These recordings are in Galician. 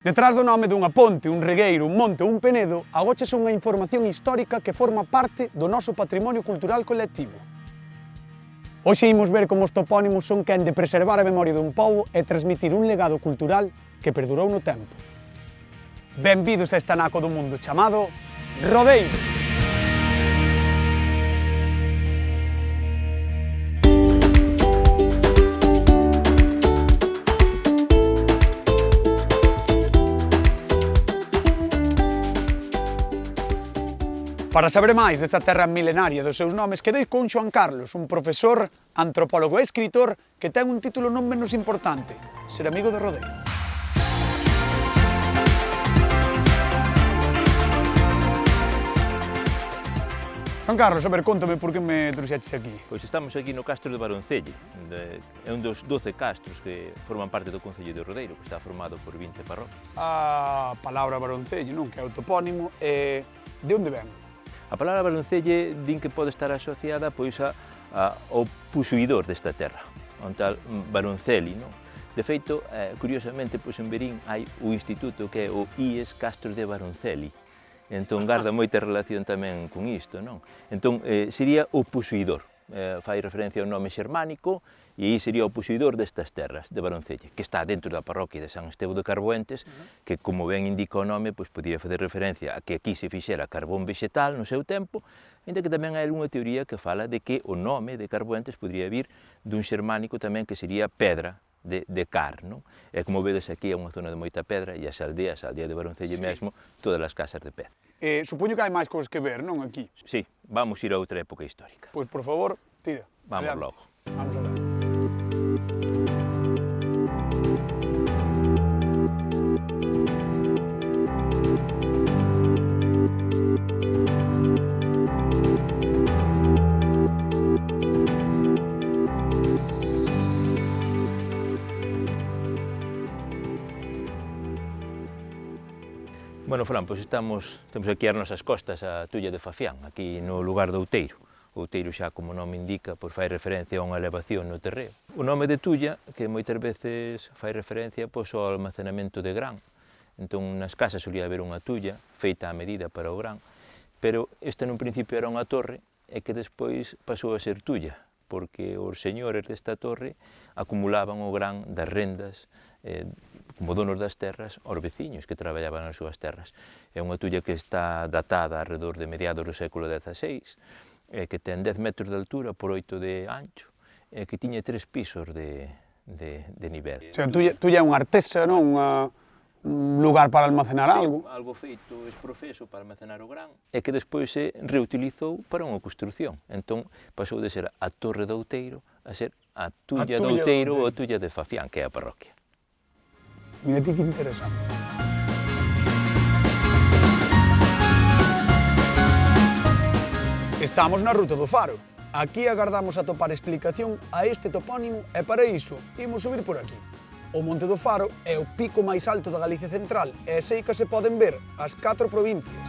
Detrás do nome dunha ponte, un regueiro, un monte ou un penedo, agóchase unha información histórica que forma parte do noso patrimonio cultural colectivo. Hoxe imos ver como os topónimos son quen de preservar a memoria dun pobo e transmitir un legado cultural que perdurou no tempo. Benvidos a este anaco do mundo chamado Rodeiro. Para saber máis desta terra milenaria dos seus nomes, quedei con Xoán Carlos, un profesor, antropólogo e escritor que ten un título non menos importante, ser amigo de Rodeiro. Xoán Carlos, a ver, contame por que me trouxeches aquí. Pois estamos aquí no castro de Baroncelle, é un dos 12 castros que forman parte do concello de Rodeiro, que está formado por 20 parroquias. A palabra Baroncelle, non? Que é o topónimo, de onde ven? A palabra Baroncelle din que pode estar asociada pois ao posuidor desta terra, un tal Baroncelli, non? De feito, curiosamente, pois en Verín hai o instituto que é o IES Castro de Baroncelli, entón garda moita relación tamén con isto, non? Entón sería o posuidor, fai referencia ao nome xermánico e aí sería o posuidor destas terras de Baroncelle, que está dentro da parroquia de San Estevo de Carboentes, que, como ben indica o nome, pois podría fazer referencia a que aquí se fixera carbón vegetal no seu tempo, ainda que tamén hai algunha teoría que fala de que o nome de Carboentes podría vir dun xermánico tamén que sería pedra de car, non? E como vedes aquí é unha zona de moita pedra e as aldeas, a aldea de Baroncelle mesmo, todas as casas de pedra. Supoño que hai máis cousas que ver, non, aquí? Sí, vamos ir a outra época histórica. Pois, por favor, tira. Vamos Adelante. logo. Vamos a ver. Bueno, Fran, pois temos aquí as nosas costas a Tulla de Fafián, aquí no lugar do Outeiro. O Outeiro xa, como o nome indica, pois fai referencia a unha elevación no terreo. O nome de Tulla, que moitas veces fai referencia pois, ao almacenamento de gran. Entón, nas casas solía haber unha tulla feita a medida para o gran, pero esta nun principio era unha torre e que despois pasou a ser tulla, porque os señores desta torre acumulaban o gran das rendas como donos das terras aos veciños que traballaban nas súas terras. É unha tulla que está datada alrededor de mediados do século XVI, que ten 10 metros de altura por 8 de ancho, que tiña 3 pisos de nivel. O sea, tulla é unha artesa, non? Un lugar para almacenar algo. Algo feito exprofeso para almacenar o gran e que despois se reutilizou para unha construción. Entón pasou de ser a Torre do Outeiro a ser a Tulla do Outeiro ou a Tulla de Fafián, que é a parroquia. Mira ti que interesante. Estamos na Ruta do Faro. Aquí agardamos a topar explicación a este topónimo e para iso imos subir por aquí. O Monte do Faro é o pico máis alto da Galicia Central e sei que se poden ver as 4 provincias.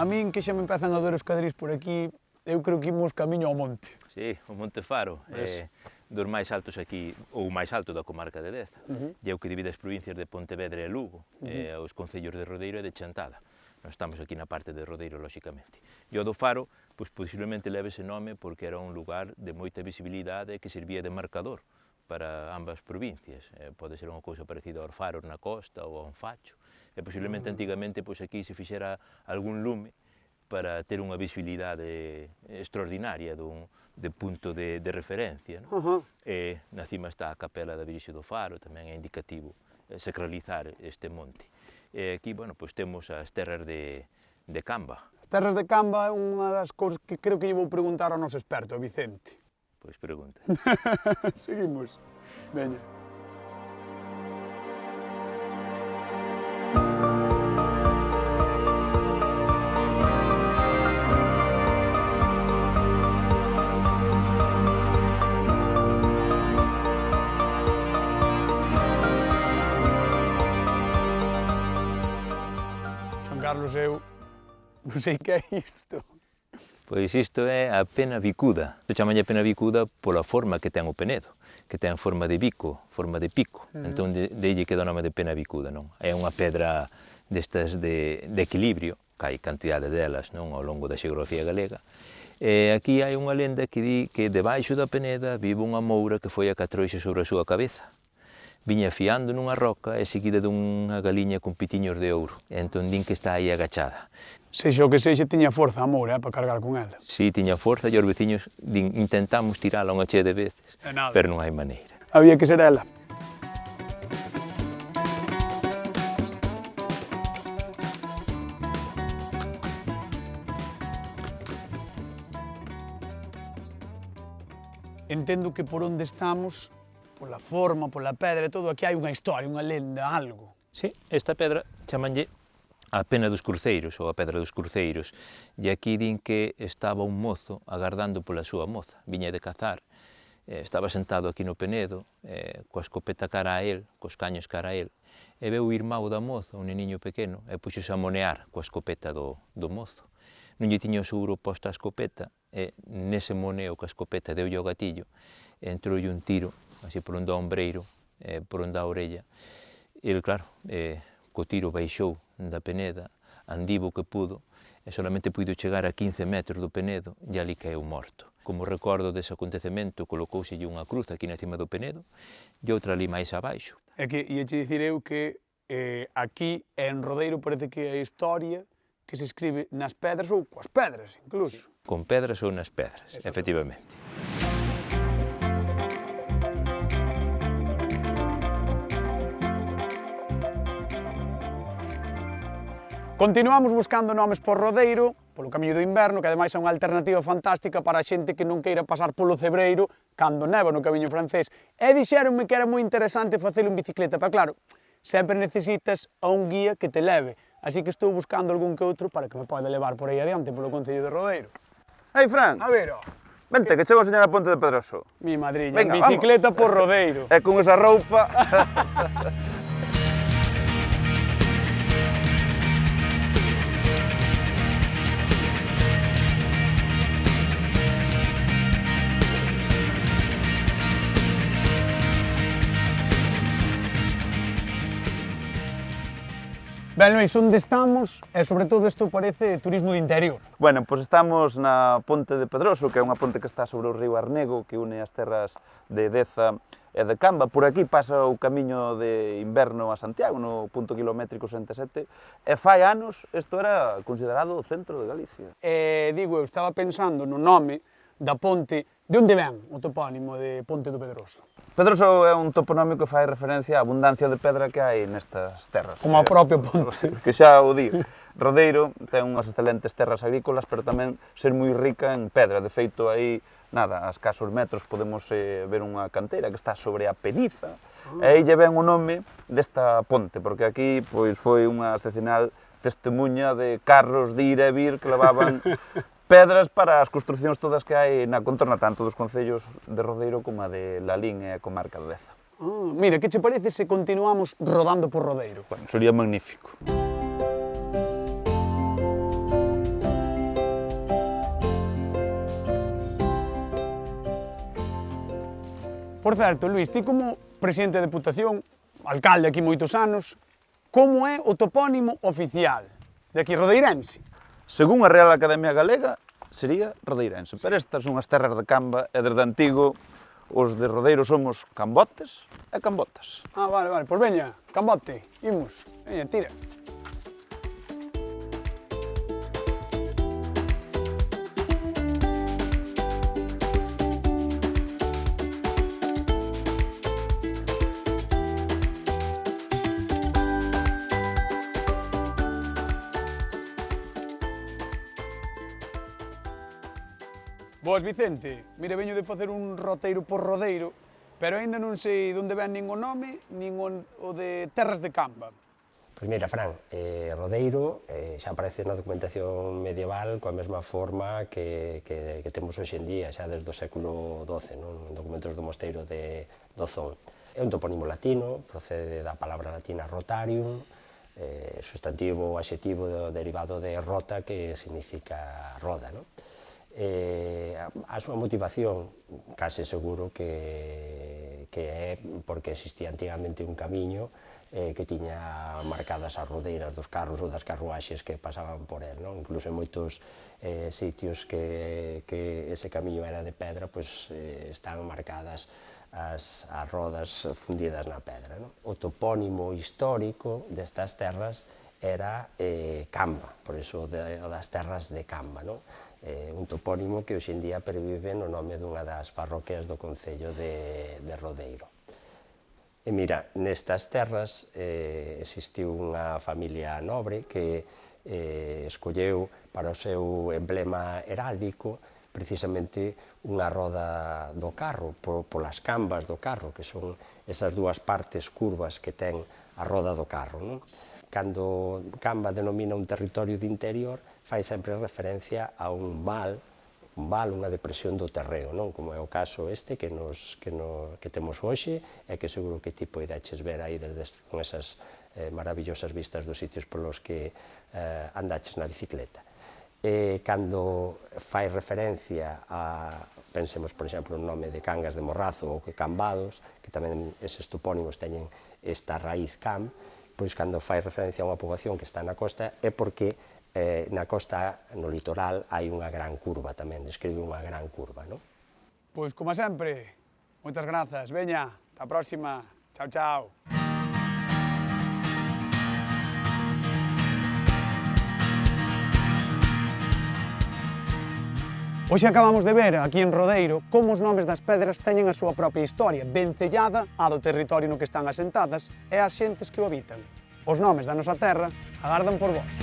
A min que xa me empezan a doer os cadrís por aquí, eu creo que imos camiño ao monte. Sí, o Monte Faro é dos máis altos aquí, ou o máis alto da comarca de Deza. E é o que divide as provincias de Pontevedra e Lugo, e os concellos de Rodeiro e de Chantada. Nós estamos aquí na parte de Rodeiro, lóxicamente. E o do Faro, pois posiblemente leve ese nome porque era un lugar de moita visibilidade que servía de marcador para ambas provincias. Pode ser unha cousa parecida aos faros na costa ou a un facho. E posiblemente antigamente pois aquí se fixera algún lume para ter unha visibilidade extraordinaria de punto de referencia. Non? E na cima está a capela da Virxe do Faro, tamén é indicativo sacralizar este monte. E aquí, bueno, pois temos as terras de Camba. As terras de Camba é unha das cousas que creo que lle vou preguntar ao noso experto, Vicente. Pois pregunta. Seguimos. Veña. Xoán Carlos, eu non sei que é isto. Pois isto é a pena bicuda. Se chamalle pena bicuda pola forma que ten o penedo, que ten forma de bico, forma de pico. Entón, deille que dá o nome de pena bicuda, non? É unha pedra destas de equilibrio, que hai cantidade delas, non, ao longo da xeografía galega. E aquí hai unha lenda que di que debaixo da peneda vive unha moura que foi a catrouxe sobre a súa cabeza. Viña fiando nunha roca e seguida dunha galiña con pitiños de ouro. E entón din que está aí agachada. Sexa o que sexa, tiña forza a moura, para cargar con ela. Si, tiña forza e os veciños din, intentamos tirala unha chea de veces, pero non hai maneira. Había que ser ela. Entendo que por onde estamos, pola forma, pola pedra e todo, aquí hai unha historia, unha lenda, algo. Sí, esta pedra chamanlle a pena dos cruceiros, ou a pedra dos cruceiros, e aquí din que estaba un mozo agardando pola súa moza, viña de cazar, estaba sentado aquí no penedo, coa escopeta cara a él, cos caños cara a él, e veu o irmão da moza, un neniño pequeno, e puxose a monear coa escopeta do mozo. Non lle tiña o seguro posta a escopeta, e nese moneo coa escopeta deulle ao gatillo, e entroulle un tiro, así por onde ao ombreiro, por onde a orella. E, claro, co tiro baixou da peneda, andivo o que pudo, e solamente puido chegar a 15 metros do penedo, e ali caeu morto. Como recordo dese acontecemento, colocouselle unha cruz aquí na cima do penedo, e outra ali máis abaixo. É que ia che dicir eu que aquí en Rodeiro parece que a historia que se escribe nas pedras ou coas pedras, incluso. Con pedras ou nas pedras, efectivamente. Continuamos buscando nomes por Rodeiro, polo camiño do inverno, que ademais é unha alternativa fantástica para a xente que non queira pasar polo Cebreiro cando neva no camiño francés. E dixéronme que era moi interesante facelo en bicicleta, pero claro, sempre necesitas a un guía que te leve, así que estou buscando algún que outro para que me poida levar por aí adiante polo concello de Rodeiro. Ei, Fran, A ver, ó, vente, que chego a enseñar a Ponte de Pedroso. mi madriña, Venga, bicicleta por Rodeiro. E con esa roupa... Ben, Luís, onde estamos? E, sobre todo, isto parece turismo de interior. Bueno, pois estamos na Ponte de Pedroso, que é unha ponte que está sobre o río Arnego, que une as terras de Deza e de Camba. Por aquí pasa o camiño de inverno a Santiago, no punto kilométrico 67, e fai anos isto era considerado o centro de Galicia. Digo, eu estaba pensando no nome da ponte. De onde ven o topónimo de Ponte do Pedroso? Pedroso é un toponómico que fai referencia á abundancia de pedra que hai nestas terras. Como a propia ponte. Que xa o di. Rodeiro ten unhas excelentes terras agrícolas, pero tamén ser moi rica en pedra. De feito, aí, nada, a escasos metros podemos ver unha canteira que está sobre a Peniza, e aí lle ven o nome desta ponte, porque aquí pois foi unha excepcional testemunha de carros de ir e vir que levaban pedras para as construcións todas que hai na contorna, tanto dos concellos de Rodeiro como a de Lalín e a comarca de Deza. Mira, que che parece se continuamos rodando por Rodeiro? Bueno, sería magnífico. Por certo, Luís, ti como presidente da Deputación, alcalde aquí moitos anos, como é o topónimo oficial de aquí rodeirense? Según a Real Academia Galega, sería rodeirense, pero estas son as terras de Camba e desde antigo os de Rodeiro somos cambotes e cambotas. Vale, pois veña, cambote, imos, veña, tira. Boas, Vicente. Mira, veño de facer un roteiro por Rodeiro, pero aínda non sei onde ven nin o nome, nin o de Terras de Camba. Pois mira, Fran, Rodeiro xa aparece na documentación medieval coa mesma forma que temos hoxe en día, xa desde o século XII, non? Documentos do mosteiro de Dozón. É un topónimo latino, procede da palabra latina rotarium, sustantivo ou adxetivo derivado de rota, que significa roda, non? A súa motivación, case seguro que é porque existía antigamente un camiño que tiña marcadas as rodeiras dos carros ou das carruaxes que pasaban por el, non? Incluso en moitos sitios que ese camiño era de pedra, pois están marcadas as rodas fundidas na pedra, non? O topónimo histórico destas terras era Camba, por iso das terras de Camba, non? Un topónimo que hoxe en día pervive no nome dunha das parroquias do concello de Rodeiro. E mira, nestas terras existiu unha familia nobre que escolleu para o seu emblema heráldico precisamente unha roda do carro, polas cambas do carro, que son esas dúas partes curvas que ten a roda do carro, non? Cando Camba denomina un territorio de interior, fai sempre referencia a un val, unha depresión do terreo, non? Como é o caso este que temos hoxe e que seguro que ti poidaches ver aí con esas maravillosas vistas dos sitios polos que andaches na bicicleta. Cando fai referencia a, pensemos, por exemplo, o nome de Cangas de Morrazo ou que Cambados, que tamén eses topónimos teñen esta raíz cam, pois cando fai referencia a unha poboación que está na costa é porque na costa, no litoral, hai unha gran curva tamén, describe unha gran curva, non? Pois, como sempre, moitas grazas. Veña, ata a próxima. Chao, chao. Hoxe acabamos de ver, aquí en Rodeiro, como os nomes das pedras teñen a súa propia historia, vencellada á do territorio no que están asentadas e ás xentes que o habitan. Os nomes da nosa terra agardan por vós.